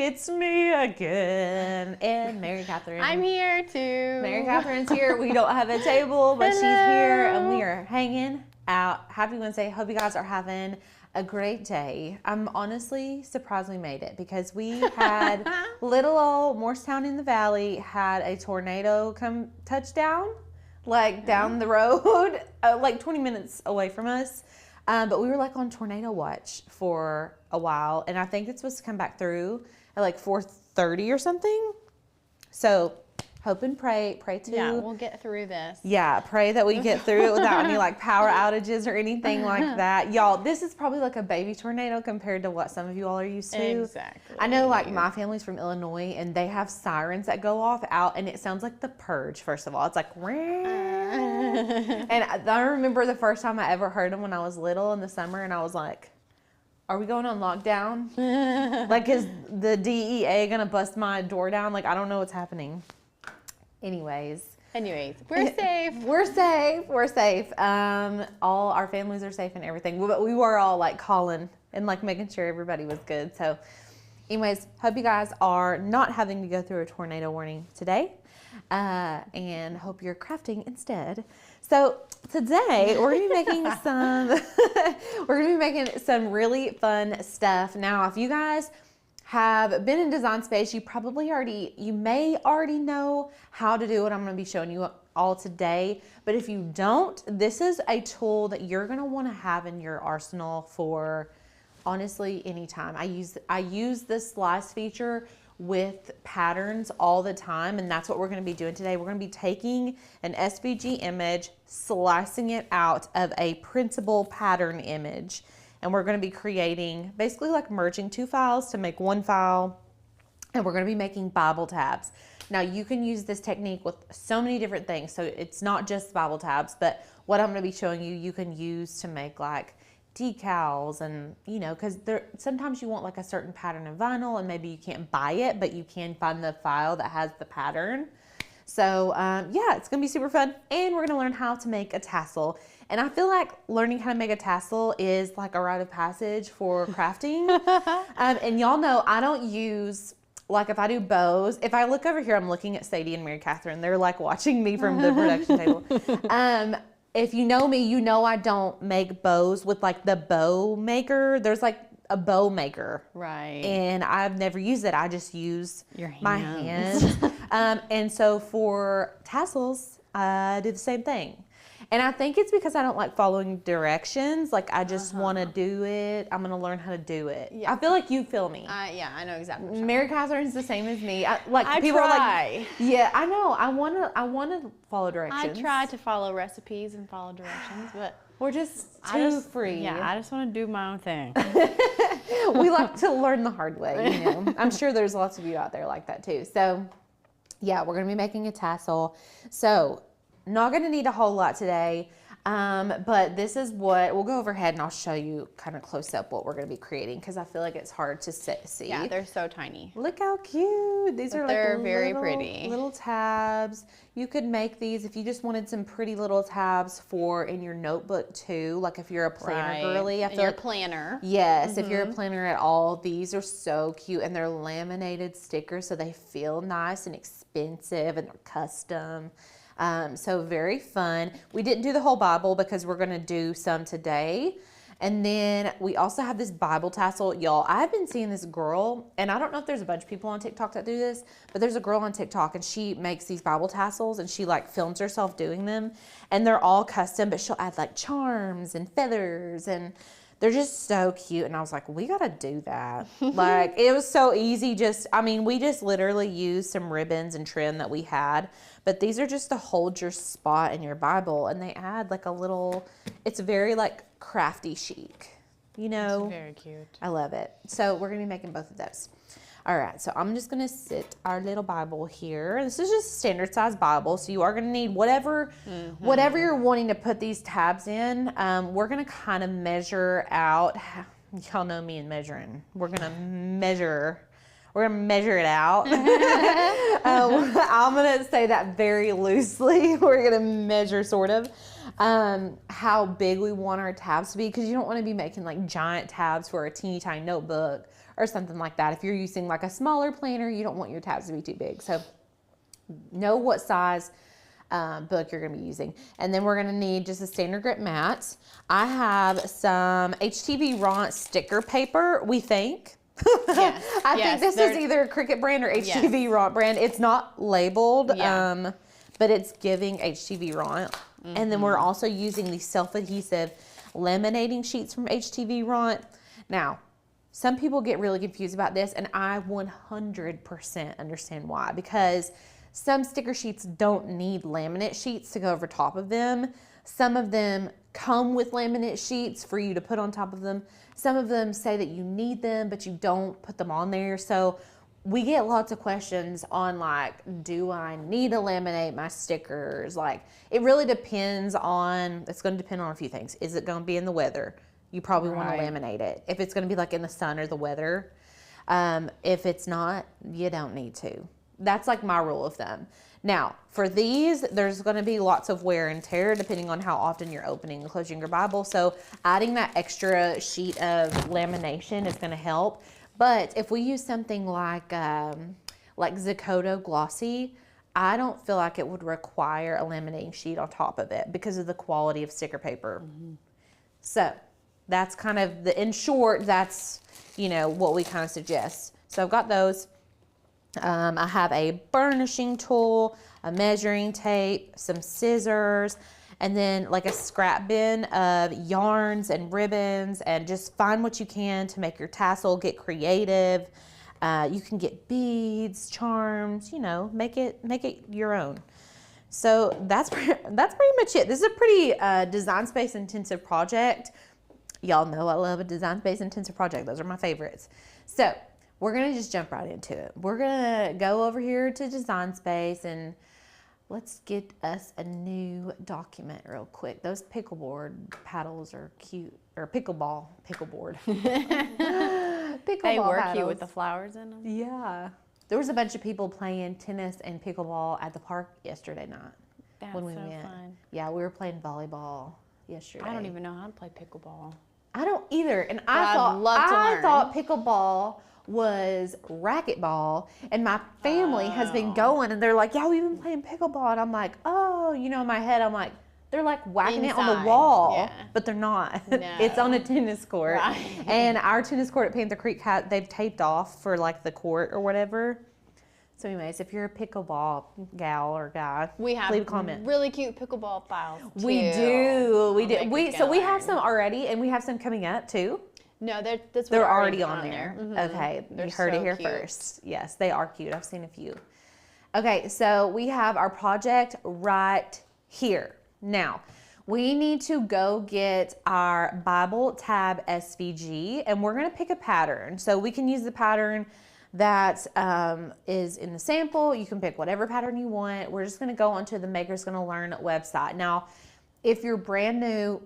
It's me again. And Mary Catherine. I'm here too. Mary Catherine's here. We don't have a table, but she's here and we are hanging out. Happy Wednesday. Hope you guys are having a great day. I'm honestly surprised we made it because we had little old Morristown in the Valley had a tornado come touchdown, like down the road, like 20 minutes away from us. But we were like on tornado watch for a while, and I think it's supposed to come back through at like 4:30 or something. So hope and pray too. Yeah, we'll get through this. Yeah, pray that we get through it without any like power outages or anything like that. Y'all, this is probably like a baby tornado compared to what some of you all are used to. Exactly. I know like my family's from Illinois and they have sirens that go off out and it sounds like the Purge, first of all. It's like, and I remember the first time I ever heard them when I was little in the summer and I was like, are we going on lockdown? Like, is the DEA gonna bust my door down? Like, I don't know what's happening. Anyways, we're safe. We're safe. All our families are safe and everything. But we were all like calling and like making sure everybody was good. So anyways, hope you guys are not having to go through a tornado warning today. And hope you're crafting instead. So today we're gonna be making some really fun stuff. Now, if you guys have been in design space, you may already know how to do what I'm going to be showing you all today. But if you don't, this is a tool that you're going to want to have in your arsenal for honestly anytime. I use this slice feature with patterns all the time, and that's what we're going to be doing today. We're going to be taking an SVG image, slicing it out of a printable pattern image. And we're going to be creating, basically like merging two files to make one file. And we're going to be making Bible tabs. Now you can use this technique with so many different things. So it's not just Bible tabs, but what I'm going to be showing you, you can use to make like decals and, you know, because sometimes you want like a certain pattern in vinyl and maybe you can't buy it, but you can find the file that has the pattern. So yeah, it's going to be super fun. And we're going to learn how to make a tassel. And I feel like learning how to make a tassel is like a rite of passage for crafting. And y'all know I don't use, like if I do bows, if I look over here, I'm looking at Sadie and Mary Catherine. They're like watching me from the production table. If you know me, you know I don't make bows with like the bow maker. There's like a bow maker. Right. And I've never used it. I just use my hands. And so for tassels, I do the same thing. And I think it's because I don't like following directions. Like I just want to do it. I'm going to learn how to do it. Yeah. I feel like you feel me. Yeah, I know exactly. Mary Catherine's the same as me. I people try. Are like, yeah, I know. I want to follow directions. I try to follow recipes and follow directions, but we're just too free. Yeah, I just want to do my own thing. We like to learn the hard way, you know. I'm sure there's lots of you out there like that too. So, yeah, we're going to be making a tassel. So, not going to need a whole lot today, but this is what, we'll go overhead and I'll show you kind of close up what we're going to be creating because I feel like it's hard to see. Yeah, they're so tiny. Look how cute. These are like they're very pretty. Little tabs. You could make these if you just wanted some pretty little tabs for in your notebook too, like if you're a planner girly. I feel like planner. Yes, if you're a planner at all, these are so cute and they're laminated stickers so they feel nice and expensive and they're custom. So very fun. We didn't do the whole Bible because we're going to do some today. And then we also have this Bible tassel. Y'all, I've been seeing this girl, and I don't know if there's a bunch of people on TikTok that do this, but there's a girl on TikTok and she makes these Bible tassels and she like films herself doing them. And they're all custom, but she'll add like charms and feathers and they're just so cute. And I was like, we got to do that. Like it was so easy. We just literally used some ribbons and trim that we had, but these are just to hold your spot in your Bible. And they add like a little, it's very like crafty chic, you know? It's very cute. I love it. So we're going to be making both of those. All right, so I'm just going to sit our little Bible here. This is just a standard size Bible, so you are going to need whatever you're wanting to put these tabs in. We're going to kind of measure out. Y'all know me and measuring. We're going to measure it out. I'm going to say that very loosely. We're going to measure sort of how big we want our tabs to be because you don't want to be making like giant tabs for a teeny tiny notebook or something like that. If you're using like a smaller planner, you don't want your tabs to be too big. So know what size book you're going to be using. And then we're going to need just a standard grit mat. I have some HTV Ront sticker paper, we think. Yes. I think this is either Cricut brand or HTV Ront brand. It's not labeled, but it's giving HTV Ront. And then we're also using these self-adhesive laminating sheets from HTV Ront. Now, some people get really confused about this, and I 100% understand why, because some sticker sheets don't need laminate sheets to go over top of them. Some of them come with laminate sheets for you to put on top of them. Some of them say that you need them, but you don't put them on there. So we get lots of questions on like, do I need to laminate my stickers? Like, it really depends on, it's going to depend on a few things. Is it going to be in the weather? You probably want to laminate it. If it's going to be like in the sun or the weather. If it's not, you don't need to. That's like my rule of thumb. Now, for these, there's going to be lots of wear and tear depending on how often you're opening and closing your Bible. So adding that extra sheet of lamination is going to help. But if we use something like Zacotto Glossy, I don't feel like it would require a laminating sheet on top of it because of the quality of sticker paper. So that's kind of in short, that's, you know, what we kind of suggest. So I've got those. I have a burnishing tool, a measuring tape, some scissors, and then like a scrap bin of yarns and ribbons, and just find what you can to make your tassel. Get creative. You can get beads, charms, you know, make it your own. So that's pretty much it. This is a pretty design space intensive project. Y'all know I love a design space intensive project. Those are my favorites. So we're going to just jump right into it. We're going to go over here to Design Space and let's get us a new document real quick. Those pickleboard paddles are cute. Or pickleboard. Pickleball They were paddles. cute with the flowers in them. Yeah. There was a bunch of people playing tennis and pickleball at the park yesterday night. That's when we so went. fun. Yeah, we were playing volleyball yesterday. I don't even know how to play pickleball. I don't either. And I'd I love to learn. thought pickleball was racquetball, and my family has been going, and they're like, yeah, we've been playing pickleball, and I'm like, oh, you know, in my head, I'm like, they're like whacking it on the wall, but they're not. No. It's on a tennis court, Right. and our tennis court at Panther Creek, they've taped off for like the court or whatever. So anyways, if you're a pickleball gal or guy, We have leave a comment. really cute pickleball files too. We do. We I'll do. make us So go we have learn. some already, and we have some coming up too. No, they're already on there. Mhm. Okay, They're you heard it so here cute. first. Yes, they are cute. I've seen a few. Okay, so we have our project right here. Now, we need to go get our Bible tab SVG, and we're going to pick a pattern. So we can use the pattern that is in the sample. You can pick whatever pattern you want. We're just going to go onto the Makers Gonna Learn website. Now, if you're brand new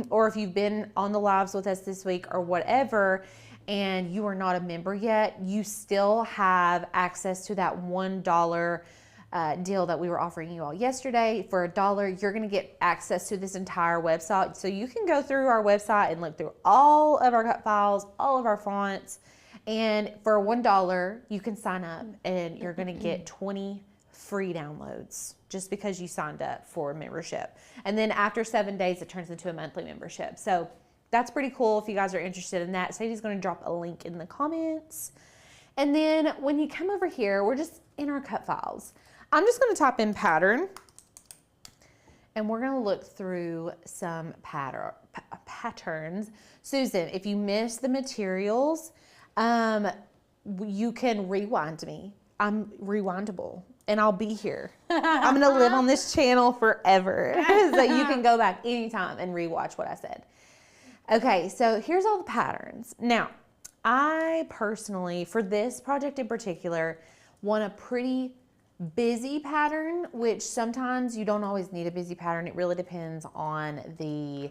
or if you've been on the lives with us this week or whatever, and you are not a member yet, you still have access to that $1 deal that we were offering you all yesterday. For $1, you're going to get access to this entire website. So you can go through our website and look through all of our cut files, all of our fonts. And for $1, you can sign up and you're going to get 20 free downloads just because you signed up for a membership. And then after 7 days, it turns into a monthly membership. So that's pretty cool if you guys are interested in that. Sadie's going to drop a link in the comments. And then when you come over here, we're just in our cut files. I'm just going to type in pattern, and we're going to look through some patterns. Susan, if you miss the materials, you can rewind me. I'm rewindable, and I'll be here. I'm going to live on this channel forever. So you can go back anytime and rewatch what I said. Okay, so here's all the patterns. Now, I personally, for this project in particular, want a pretty busy pattern, which sometimes you don't always need a busy pattern. It really depends on the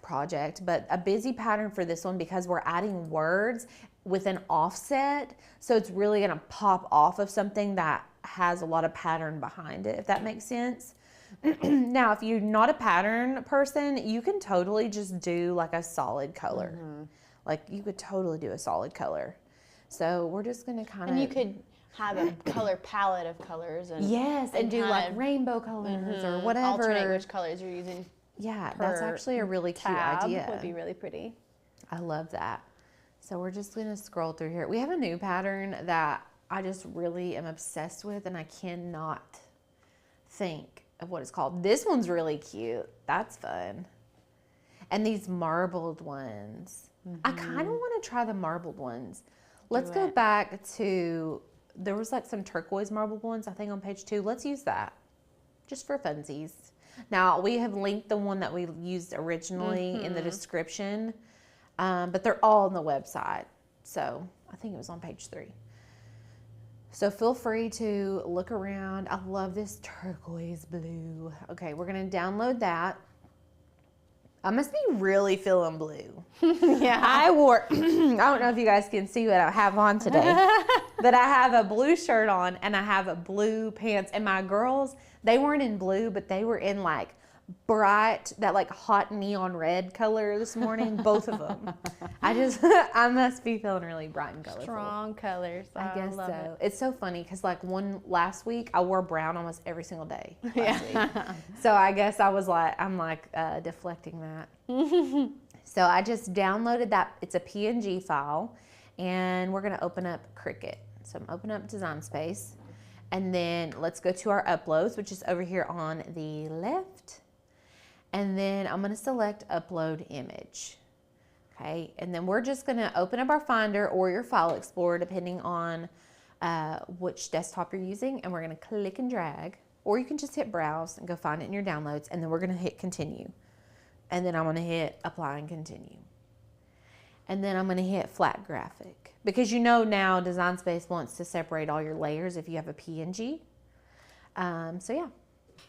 project, but a busy pattern for this one because we're adding words with an offset. So it's really going to pop off of something that has a lot of pattern behind it, if that makes sense. Now, if you're not a pattern person, you can totally just do like a solid color. Like you could totally do a solid color. So we're just gonna kind of. And you could have a color palette of colors and Yes, and do kind like of, rainbow colors or whatever. alternate which colors you're using. Yeah, that's actually a really cute Tab idea. would be really pretty. I love that. So we're just gonna scroll through here. We have a new pattern that I just really am obsessed with, and I cannot think of what it's called. This one's really cute. That's fun. And these marbled ones. I kind of want to try the marbled ones. Let's go back to, there was like some turquoise marbled ones, I think on page 2. Let's use that just for funsies. Now, we have linked the one that we used originally in the description, but they're all on the website. So I think it was on page 3. So feel free to look around. I love this turquoise blue. Okay, we're going to download that. I must be really feeling blue. Yeah. I wore, I don't know if you guys can see what I have on today, but I have a blue shirt on and I have a blue pants. And my girls, they weren't in blue, but they were in like bright, that like hot neon red color this morning, both of them. I must be feeling really bright and colorful. Strong colors. I guess love so. It's so funny because like last week I wore brown almost every single day last week. So I guess I'm deflecting that. So I just downloaded that. It's a PNG file and we're going to open up Cricut. So I'm opening up Design Space and then let's go to our uploads, which is over here on the left. And then I'm going to select upload image. Okay, and then we're just going to open up our Finder or your File Explorer, depending on which desktop you're using, and we're going to click and drag, or you can just hit Browse and go find it in your downloads, and then we're going to hit Continue. And then I'm going to hit Apply and Continue. And then I'm going to hit Flat Graphic, because you know now Design Space wants to separate all your layers if you have a PNG. So yeah.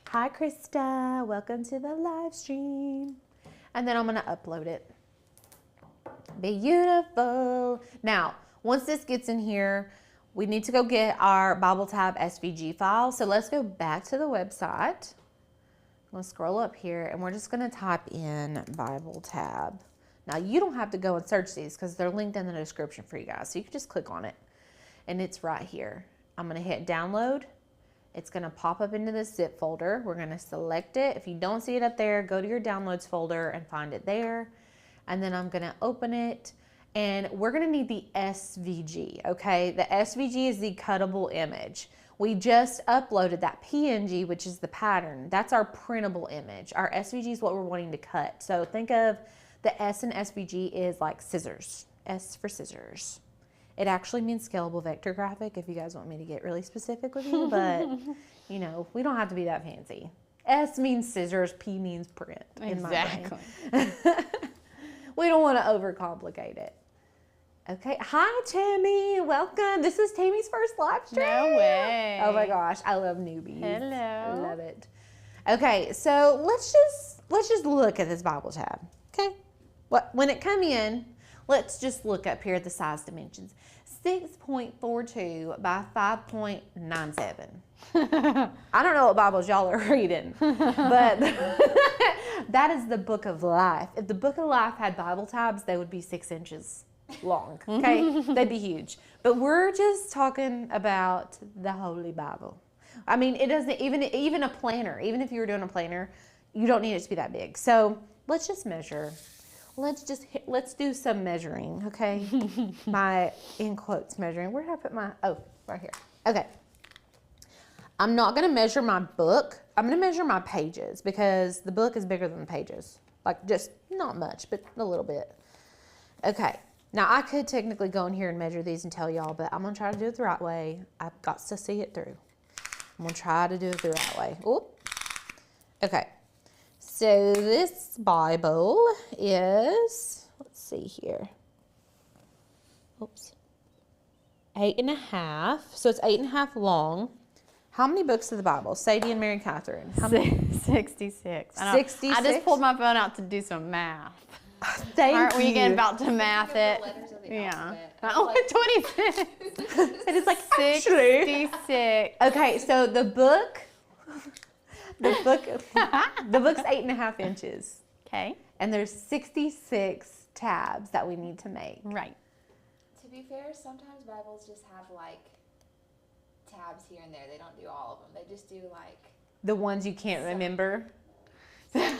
Hi, Krista. Welcome to the live stream. And then I'm going to upload it. Beautiful. Now, once this gets in here, we need to go get our Bible Tab SVG file. So let's go back to the website. I'm going to scroll up here and we're just going to type in Bible Tab. Now, you don't have to go and search these because they're linked in the description for you guys. So you can just click on it and it's right here. I'm going to hit download. It's going to pop up into the zip folder. We're going to select it. If you don't see it up there, go to your downloads folder and find it there. And then I'm going to open it and we're going to need the SVG. Okay. The SVG is the cuttable image. We just uploaded that PNG, which is the pattern. That's our printable image. Our SVG is what we're wanting to cut. So think of the S in SVG is like scissors. S for scissors. It actually means scalable vector graphic if you guys want me to get really specific with you, but you know, we don't have to be that fancy. S means scissors, P means print. Exactly. We don't want to overcomplicate it. Okay. Hi, Tammy. Welcome. This is Tammy's first live stream. No way. Oh my gosh. I love newbies. Hello. I love it. Okay. So let's just look at this Bible tab. Okay. When it come in, let's just look up here at the size dimensions. 6.42 by 5.97. I don't know what Bibles y'all are reading, but that is the Book of Life. If the Book of Life had Bible tabs, they would be 6 inches long, okay? They'd be huge. But we're just talking about the Holy Bible. I mean, it doesn't, even a planner, even if you were doing a planner, you don't need it to be that big. So let's just measure. Let's do some measuring, okay? My, in quotes, measuring. Where did I put my, oh, right here. Okay. I'm not going to measure my book. I'm going to measure my pages because the book is bigger than the pages. Like just not much, but a little bit. Okay. Now I could technically go in here and measure these and tell y'all, but I'm going to try to do it the right way. I've got to see it through. I'm going to try to do it the right way. Oop. Okay. So this Bible is, let's see here. Oops. 8.5. So it's 8.5 long. How many books of the Bible? Sadie and Mary Catherine. 66. 66? I just pulled my phone out to do some math. Thank Aren't we you. getting about to math it? Yeah. Only 26. It is like 66. Okay, so the book's 8.5 inches. Okay. And there's 66 tabs that we need to make. Right. To be be fair, sometimes Bibles just have like tabs here and there. They don't do all of them. They just do like the ones you can't remember. sometimes.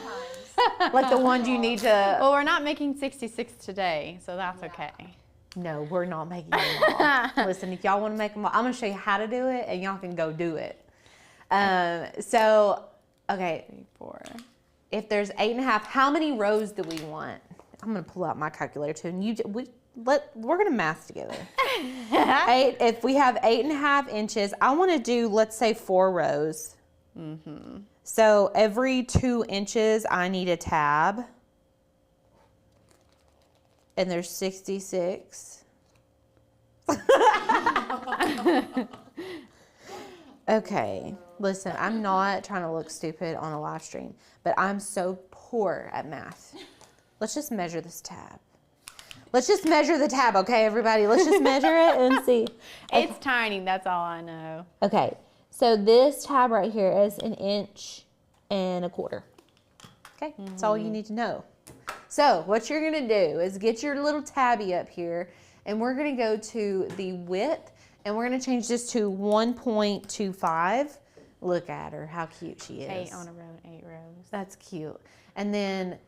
Like the ones you need to. Well, we're not making 66 today, so that's okay. No, we're not making them all. Listen, if y'all want to make them all, I'm going to show you how to do it, and y'all can go do it. So, okay. 3, 4. If there's 8.5, how many rows do we want? I'm going to pull out my calculator too, and we're going to math together. If we have 8.5 inches, I want to do, let's say, 4 rows. Mm-hmm. So every 2 inches, I need a tab. And there's 66. Okay, listen, I'm not trying to look stupid on a live stream, but I'm so poor at math. Let's just measure this tab. Let's just measure the tab, okay, everybody? Let's just measure it and see. Okay. It's tiny, that's all I know. Okay, so this tab right here is 1.25 inches. Okay, that's all you need to know. So what you're gonna do is get your little tabby up here, and we're gonna go to the width, and we're gonna change this to 1.25. Look at her, how cute she is. 8 on a row, 8 rows. That's cute. And then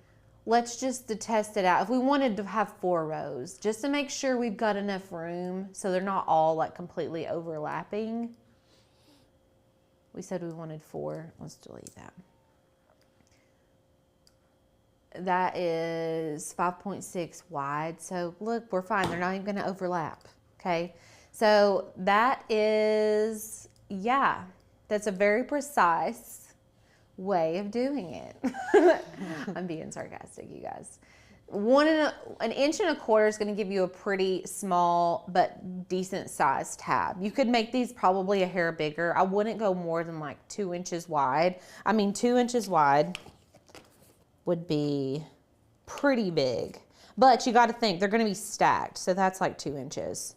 let's just test it out. If we wanted to have 4 rows, just to make sure we've got enough room so they're not all like completely overlapping. We said we wanted 4. Let's delete that. That is 5.6 wide. So look, we're fine. They're not even gonna overlap, okay? So that is, yeah, that's a very precise way of doing it. I'm being sarcastic, you guys. 1.25 inches is gonna give you a pretty small but decent sized tab. You could make these probably a hair bigger. I wouldn't go more than like 2 inches wide. I mean, 2 inches wide would be pretty big, but you got to think they're going to be stacked. So that's like 2 inches.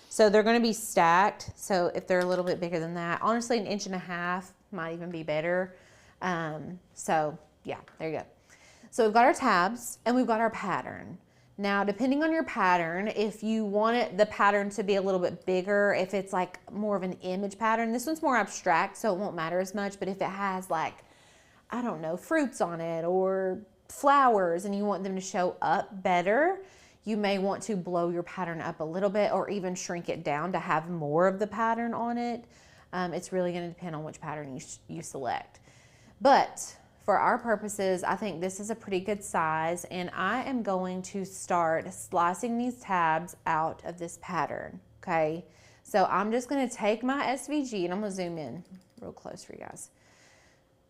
So they're going to be stacked. So if they're a little bit bigger than that, honestly, 1.5 inches might even be better. So yeah, there you go. So we've got our tabs and we've got our pattern. Now, depending on your pattern, if you want the pattern to be a little bit bigger, if it's like more of an image pattern, this one's more abstract, so it won't matter as much. But if it has like, I don't know, fruits on it or flowers and you want them to show up better, you may want to blow your pattern up a little bit or even shrink it down to have more of the pattern on it. It's really going to depend on which pattern you select. But for our purposes, I think this is a pretty good size, and I am going to start slicing these tabs out of this pattern, okay? So I'm just going to take my SVG, and I'm going to zoom in real close for you guys.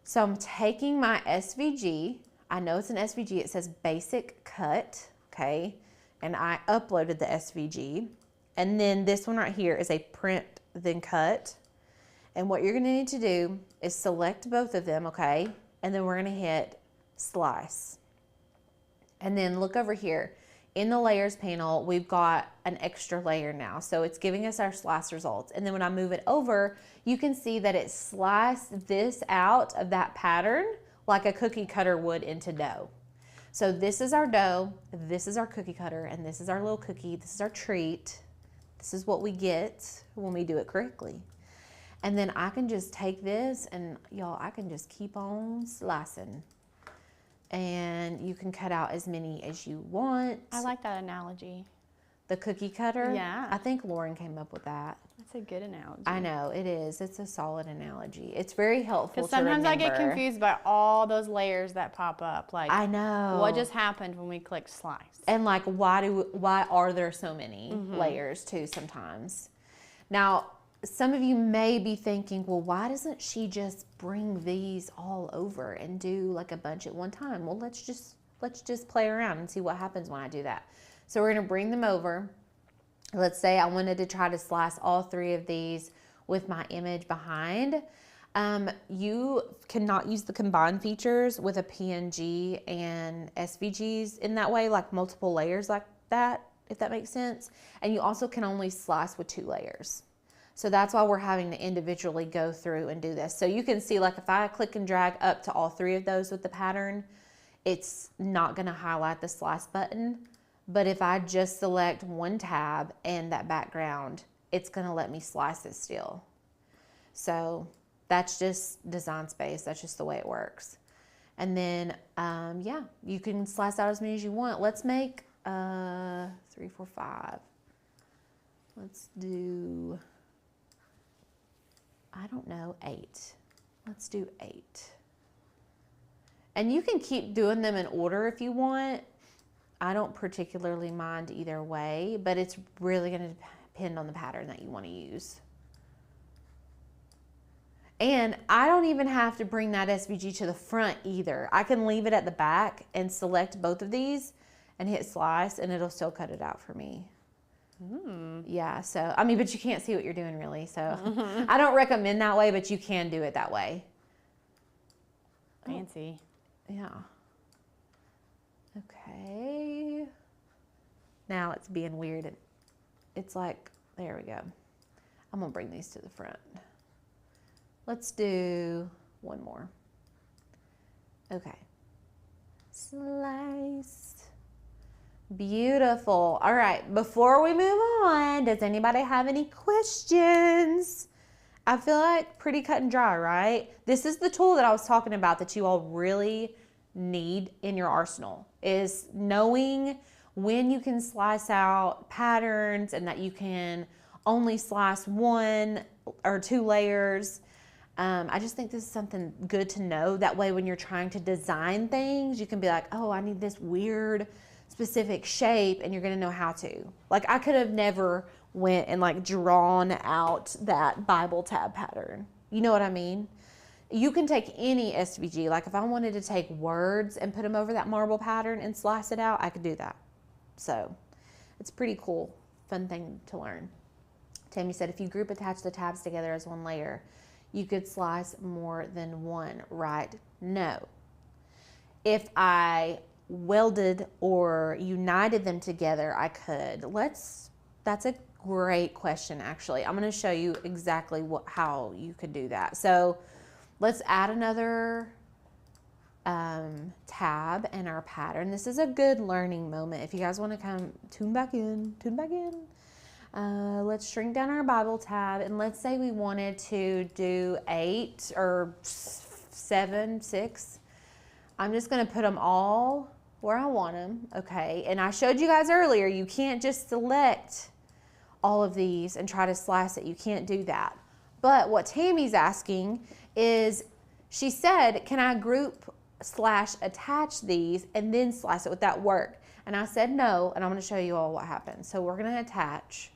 So I'm taking my SVG. I know it's an SVG. It says basic cut, okay? And I uploaded the SVG. And then this one right here is a print then cut. And what you're gonna need to do is select both of them, okay? And then we're gonna hit slice. And then look over here. In the layers panel, we've got an extra layer now. So it's giving us our slice results. And then when I move it over, you can see that it sliced this out of that pattern like a cookie cutter would into dough. So this is our dough, this is our cookie cutter, and this is our little cookie. This is our treat. This is what we get when we do it correctly. And then I can just take this and y'all, I can just keep on slicing. And you can cut out as many as you want. I like that analogy. The cookie cutter? Yeah. I think Lauren came up with that. That's a good analogy. I know, it is. It's a solid analogy. It's very helpful to remember. remember. Sometimes I get confused by all those layers that pop up. Like, I know. what just happened when we clicked slice? And like, why are there so many layers too sometimes? Now, some of you may be thinking, well, why doesn't she just bring these all over and do like a bunch at one time? Well, let's just play around and see what happens when I do that. So we're gonna bring them over. Let's say I wanted to try to slice all 3 of these with my image behind. You cannot use the combine features with a PNG and SVGs in that way, like multiple layers like that, if that makes sense. And you also can only slice with 2 layers. So that's why we're having to individually go through and do this. So you can see, like, if I click and drag up to all 3 of those with the pattern, it's not gonna highlight the slice button. But if I just select one tab and that background, it's gonna let me slice it still. So that's just Design Space. That's just the way it works. And then, yeah, you can slice out as many as you want. Let's make 3, 4, 5. Let's do, I don't know, 8. Let's do 8. And you can keep doing them in order if you want. I don't particularly mind either way, but it's really going to depend on the pattern that you want to use. And I don't even have to bring that SVG to the front either. I can leave it at the back and select both of these and hit slice, and it'll still cut it out for me. Yeah, so, I mean, but you can't see what you're doing really, so I don't recommend that way, but you can do it that way. Fancy. Yeah. Okay. Now it's being weird. It's like, there we go. I'm gonna bring these to the front. Let's do one more. Okay. Slice. Beautiful. All right, before we move on, does anybody have any questions? I feel like pretty cut and dry, right? This is the tool that I was talking about that you all really need in your arsenal, is knowing when you can slice out patterns and that you can only slice 1 or 2 layers. I just think this is something good to know. That way when you're trying to design things, you can be like, oh, I need this weird specific shape, and you're gonna know how to. Like, I could have never went and like drawn out that Bible tab pattern. You know what I mean? You can take any SVG. Like if I wanted to take words and put them over that marble pattern and slice it out, I could do that. So it's pretty cool, fun thing to learn. Tammy said, if you group attach the tabs together as one layer, you could slice more than one, right? No. If I welded or united them together, I could. That's a great question, actually. I'm going to show you exactly how you could do that. So let's add another tab in our pattern. This is a good learning moment. If you guys want to come tune back in. Let's shrink down our Bible tab, and let's say we wanted to do 8 or 7, 6. I'm just going to put them all where I want them, okay? And I showed you guys earlier, you can't just select all of these and try to slice it. You can't do that. But what Tammy's asking is, she said, can I group / attach these and then slice it? Would that work? And I said no, and I'm going to show you all what happens. So we're going to attach,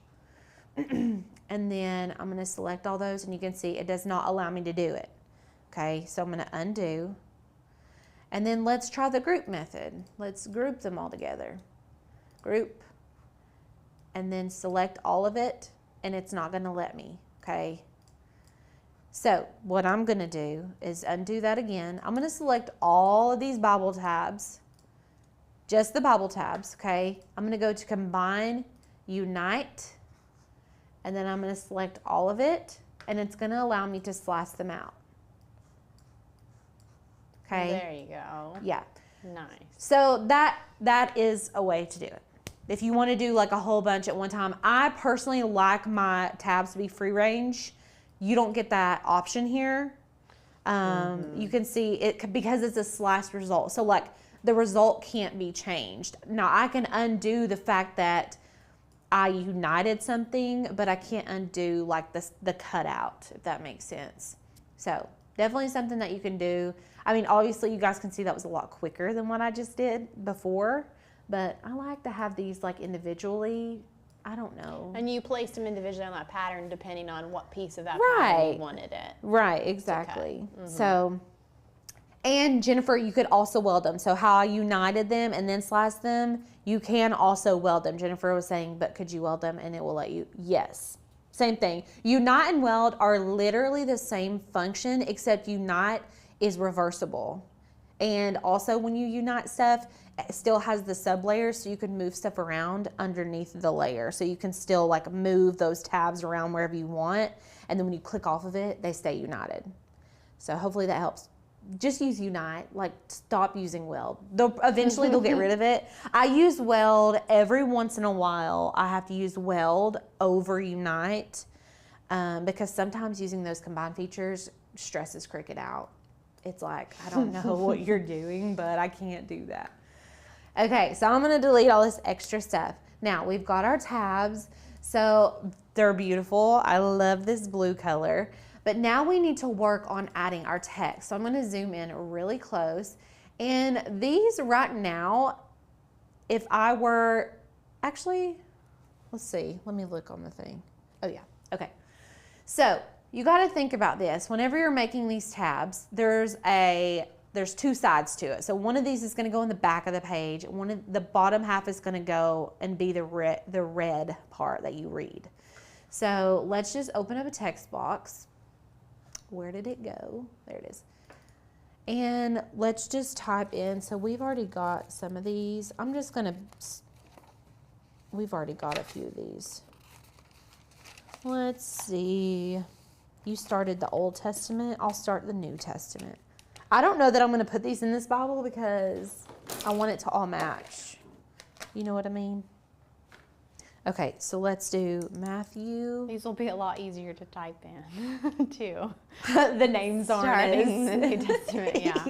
and then I'm going to select all those, and you can see it does not allow me to do it. Okay, so I'm going to undo. And then let's try the group method. Let's group them all together. Group. And then select all of it, and it's not going to let me, okay? So what I'm going to do is undo that again. I'm going to select all of these Bible tabs, just the Bible tabs, okay? I'm going to go to Combine, Unite, and then I'm going to select all of it, and it's going to allow me to slice them out. Okay. There you go. Yeah. Nice. So that is a way to do it. If you want to do like a whole bunch at one time, I personally like my tabs to be free range. You don't get that option here. You can see it because it's a sliced result. So like the result can't be changed. Now I can undo the fact that I united something, but I can't undo like the cutout, if that makes sense. So definitely something that you can do. I mean, obviously you guys can see that was a lot quicker than what I just did before, but I like to have these like individually. I don't know. And you placed them individually on that pattern depending on what piece of that pattern you wanted it. Right, exactly. So, and Jennifer, you could also weld them. So how I united them and then sliced them, you can also weld them. Jennifer was saying, but could you weld them? And it will let you, yes. Same thing. Unite and weld are literally the same function, except unite is reversible. And also when you unite stuff, it still has the sub layers, so you can move stuff around underneath the layer. So you can still like move those tabs around wherever you want. And then when you click off of it, they stay united. So hopefully that helps. just use Unite. Like, stop using Weld. Eventually they'll get rid of it. I use Weld every once in a while. I have to use Weld over Unite because sometimes using those combined features stresses Cricut out. It's like, I don't know what you're doing, but I can't do that. Okay, so I'm going to delete all this extra stuff. Now, we've got our tabs. So they're beautiful. I love this blue color. But now we need to work on adding our text. So I'm going to zoom in really close. And these right now, if I were, actually, let's see. Let me look on the thing. Oh, yeah. Okay. So you got to think about this. Whenever you're making these tabs, there's two sides to it. So one of these is going to go in the back of the page. One of the bottom half is going to go and be the red part that you read. So let's just open up a text box. Where did it go? There it is. And let's just type in. So we've already got some of these. We've already got a few of these. Let's see. You started the Old Testament. I'll start the New Testament. I don't know that I'm going to put these in this Bible because I want it to all match. You know what I mean? Okay, so let's do Matthew. These will be a lot easier to type in, too. The names aren't Starting the New Testament, yeah.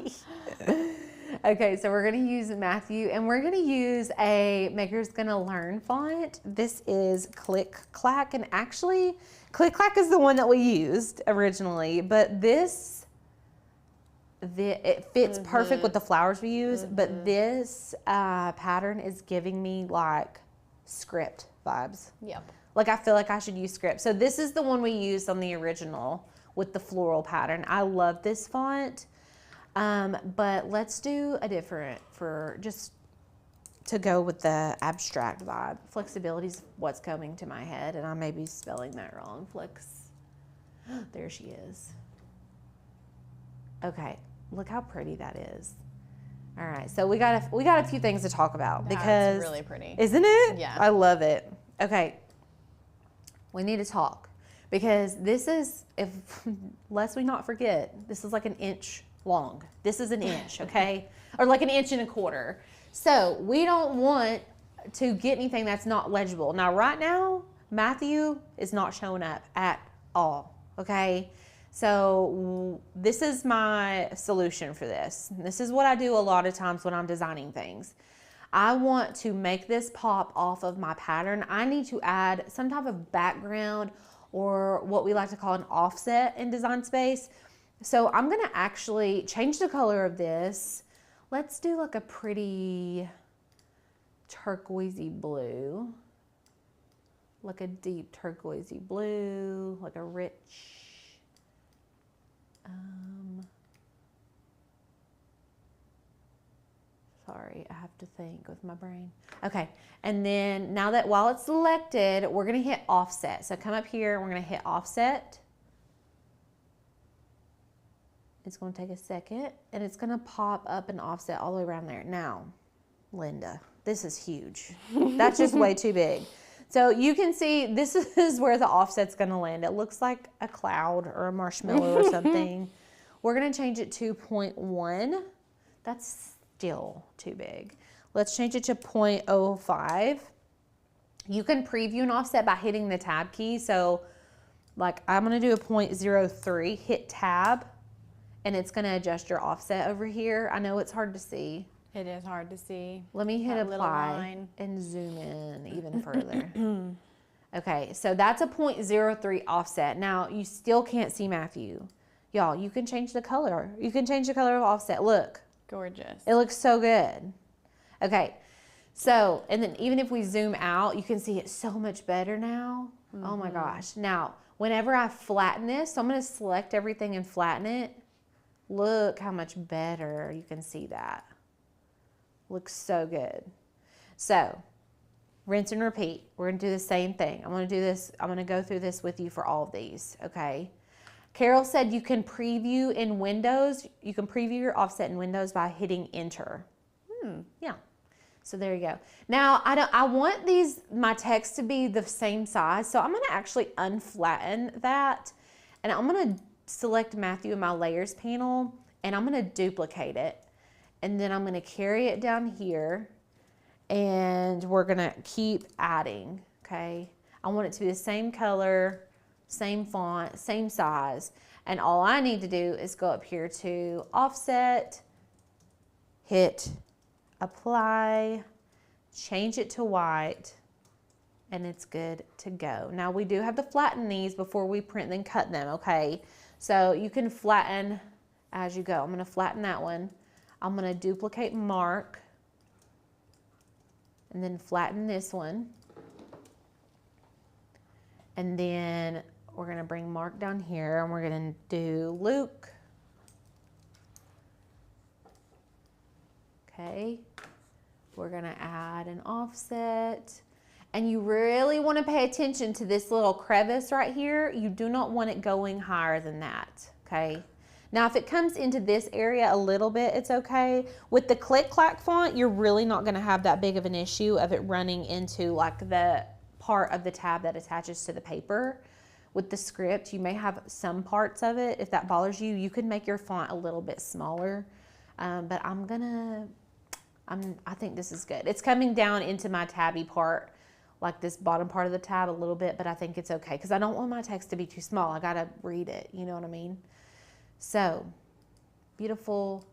Okay, so we're going to use Matthew, and we're going to use a Maker's Gonna Learn font. This is Click Clack, and actually, Click Clack is the one that we used originally, but it fits perfect with the flowers we use, but this pattern is giving me like script vibes. Yep. Like I feel like I should use script. So this is the one we used on the original with the floral pattern. I love this font, but let's do a different for just to go with the abstract vibe. Flexibility is what's coming to my head, and I may be spelling that wrong. There she is. Okay, look how pretty that is. All right, so we got a few things to talk about because it's really pretty, isn't it? Yeah, I love it. Okay, we need to talk because this is, lest we not forget, this is like an inch long. This is an inch, okay, or like an inch and a quarter. So we don't want to get anything that's not legible. Now, right now, Matthew is not showing up at all. Okay. So this is my solution for this. This is what I do a lot of times when I'm designing things. I want to make this pop off of my pattern. I need to add some type of background or what we like to call an offset in Design Space. So I'm going to actually change the color of this. Let's do like a pretty turquoisey blue, like a deep turquoisey blue, like a rich, sorry, I have to think with my brain. Okay, and then now that while it's selected, we're gonna hit offset. So come up here, we're gonna hit offset. It's gonna take a second, and it's gonna pop up an offset all the way around there. Now, Linda, this is huge. That's just way too big. So you can see this is where the offset's gonna land. It looks like a cloud or a marshmallow or something. We're gonna change it to 0.1. That's still too big. Let's change it to 0.05. You can preview an offset by hitting the tab key. So like I'm gonna do a 0.03, hit tab, and it's gonna adjust your offset over here. I know it's hard to see. It is hard to see. Let me hit apply and zoom in even further. Okay, so that's a 0.03 offset. Now, you still can't see Matthew. Y'all, you can change the color. You can change the color of offset. Look. Gorgeous. It looks so good. Okay, so, and then even if we zoom out, you can see it so much better now. Oh my gosh. Now, whenever I flatten this, so I'm going to select everything and flatten it. Look how much better you can see that. Looks so good. So, rinse and repeat. We're going to do the same thing. I'm going to do this. I'm going to go through this with you for all of these, okay? Carol said you can preview in Windows. You can preview your offset in Windows by hitting Enter. Yeah. So there you go. Now, I want my text to be the same size, so I'm going to actually unflatten that, and I'm going to select Matthew in my Layers panel and I'm gonna duplicate it. And then I'm gonna carry it down here, and we're gonna keep adding, okay? I want it to be the same color, same font, same size. And all I need to do is go up here to offset, hit apply, change it to white, and it's good to go. Now we do have to flatten these before we print and cut them, okay? So you can flatten as you go. I'm gonna flatten that one. I'm gonna duplicate mark, and then flatten this one. And then we're gonna bring mark down here, and we're gonna do Luke. Okay, we're gonna add an offset. And you really wanna pay attention to this little crevice right here. You do not want it going higher than that, okay? Now, if it comes into this area a little bit, it's okay. With the Click Clack font, you're really not gonna have that big of an issue of it running into like the part of the tab that attaches to the paper. With the script, you may have some parts of it. If that bothers you, you could make your font a little bit smaller. But I think this is good. It's coming down into my tabby part, like this bottom part of the tab a little bit, but I think it's okay because I don't want my text to be too small. I gotta read it, you know what I mean? So, beautiful,